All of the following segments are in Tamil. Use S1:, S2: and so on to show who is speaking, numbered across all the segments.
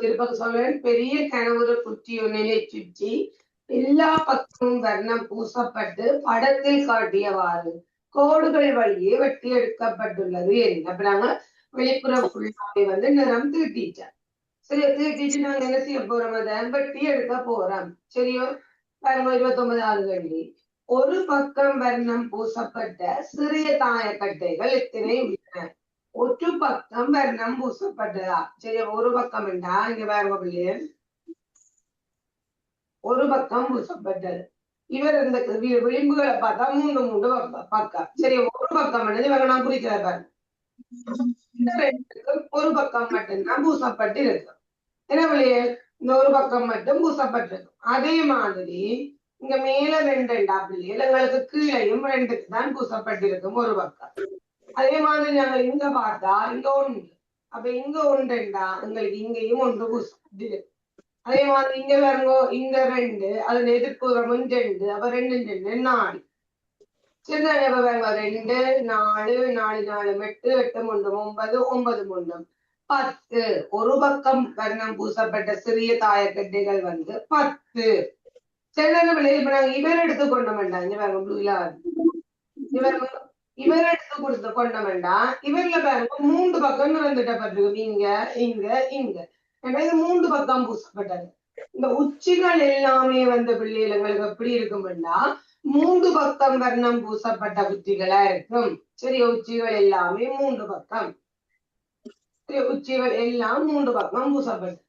S1: திருப்பதி சொல்றேன். பெரிய கனவுறு குற்றி ஒன்னிலை சுற்றி எல்லா பக்கமும் வர்ணம் பூசப்பட்டு படத்தில் காட்டியவாறு கோடுகள் வழியே வெட்டி எடுக்கப்பட்டுள்ளது. அப்ப நாங்க வெளிப்புறம் ஃபுல்லாவே நிறம் தீட்டிட்டோம். சரி, தீட்டிட்டு நாங்க என்ன செய்ய போறோம்? அதை வெட்டி எடுக்க போறோம். சரியோ? 29 ஆளுகளில் ஒரு பக்கம் வர்ணம் பூசப்பட்ட சிறிய தாயக்கட்டைகள் எத்தனை உள்ளன? ஒரு பக்கம் வர்ணம் பூசப்பட்டதா? சரி, ஒரு பக்கம் என்றா இங்க வேற ஒரு பக்கம் பூசப்பட்டது. இவர் இந்த விளிம்புகளை பார்த்தா 3 பக்கம். சரி, ஒரு பக்கம் இவங்க நான் குறிக்கிற பாருங்க. ஒரு பக்கம் மட்டும்தான் பூசப்பட்டு இருக்கும். என்ன இந்த ஒரு பக்கம் மட்டும் பூசப்பட்டிருக்கும். அதே மாதிரி இங்க மேல 2 எங்களுக்கு கீழையும் 2க்கு தான் பூசப்பட்டிருக்கும் ஒரு பக்கம். அதே மாதிரி நாங்க இங்க பார்த்தா இங்க 1. அப்ப இங்க 1 எங்களுக்கு இங்கேயும் 1 பூசப்பட்டிருக்கு. அதே மாதிரி இங்க பாருங்கோ, இங்க 2, அதுல எதிர்ப்புறமும் 2, அப்ப 2 2 4. சரி, அப்ப பாருங்க 2 4 4 4 8 8 3 9 9 3 10. ஒரு பக்கம் வர்ணம் பூசப்பட்ட சிறிய தாயக்கட்டைகள் 10. சில விளைவு இவர் எடுத்துக்கொண்ட வேண்டாம். இங்க பாருங்க ப்ளூல இவர் எடுத்து கொடுத்து கொண்ட வேண்டாம். இவர்ல பாருங்க 3 பக்கம் நிறந்துட்டப்பட்டிருக்கு. இங்க இங்க இங்க இது 3 பக்கம் பூசப்பட்டது. இந்த உச்சிகள் எல்லாமே பிள்ளைகள் எங்களுக்கு எப்படி இருக்கும்னா 3 பக்கம் வர்ணம் பூசப்பட்ட உச்சிகளா இருக்கும். சரி, உச்சிகள் எல்லாமே 3 பக்கம். உச்சிகள் எல்லாம் 3 பக்கம் பூசப்பட்டது.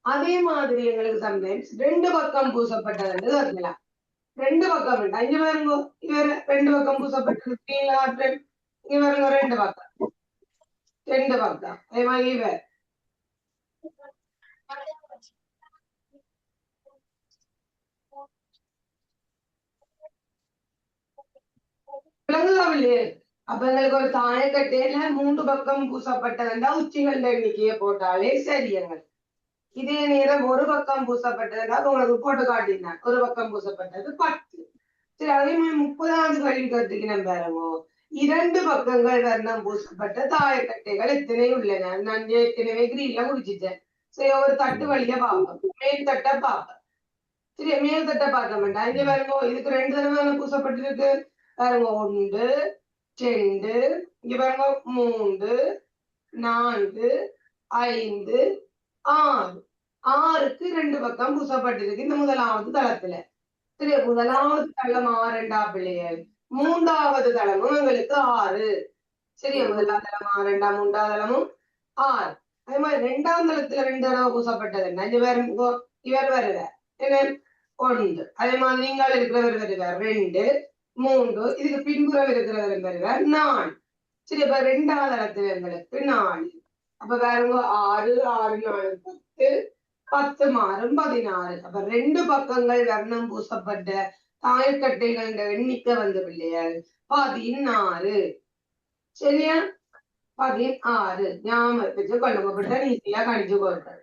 S1: அதே மாதிரி எங்களுக்கு சம்டைம்ஸ் 2 பக்கம் பூசப்பட்டது வரலாம். 2 பக்கம் வேண்டாம். இங்க பாருங்க, இவர் 2 பக்கம் பூசப்பட்டிருக்கீங்களா? இவருங்க 2 பக்கம் 2 பக்கம். அதே மாதிரி இவர் அப்ப எங்களுக்கு ஒரு தாயக்கட்டையில 3 பக்கம் பூசப்பட்டதுண்டா உச்சிகள் எண்ணிக்கையை போட்டாலே சரி. எங்களுக்கு இதே நேரம் ஒரு பக்கம் பூசப்பட்டதுண்டா உங்களுக்கு போட்டு காட்டினான். ஒரு பக்கம் பூசப்பட்டது 10. சரி, அதே மாதிரி 30வது கேள்வி கற்றுக்கணும் பாருங்க. 2 பக்கங்கள் வர்ணம் பூசப்பட்ட தாயக்கட்டைகள் எத்தனை உள்ளன? நான் ஏற்கனவே கிரீன்ல முடிச்சிட்டேன். சரி, ஒரு தட்டு வழியா பார்ப்போம். மேல் தட்டை பார்ப்போம். சரி, மேல் தட்டை பார்க்க வேண்டாம். இங்க பாருங்க, இதுக்கு 2 தடவை பூசப்பட்டிருக்கு பாருங்க. 1 2 இங்க பாருங்க 3 4 5 6. 6க்கு 2 பக்கம் பூசப்பட்டிருக்கு இந்த முதலாவது தளத்துல. சரி, முதலாவது தளம் 6 பிள்ளைகள். 3வது தளமும் எங்களுக்கு 6. சரி, முதலாவது தளம் 6 3வது தளமும் 6. அதே மாதிரி 2ஆம் தளத்துல 2 தடவை பூசப்பட்டது. இவர் வருவார் என்ன 1. அதே மாதிரி நீங்கள் இருக்கிறவர் வருவார் 2 3. இதுக்கு பின்புறம் இருக்கிறவர் வருவார் 4. சரி, அப்ப 2ஆம் தளத்துல எங்களுக்கு 4. அப்ப பாருங்க 6 6 4 10 10 மாறும் 16. அப்ப 2 பக்கங்கள் வர்ணம் பூசப்பட்ட தாயக்கட்டைகள் எண்ணிக்கை பிள்ளைகள் 16. சரியா? 16 ஞாபகம் வச்சு கொள்ளுங்க. ஈஸியா கணிச்சு கொடுத்தாரு.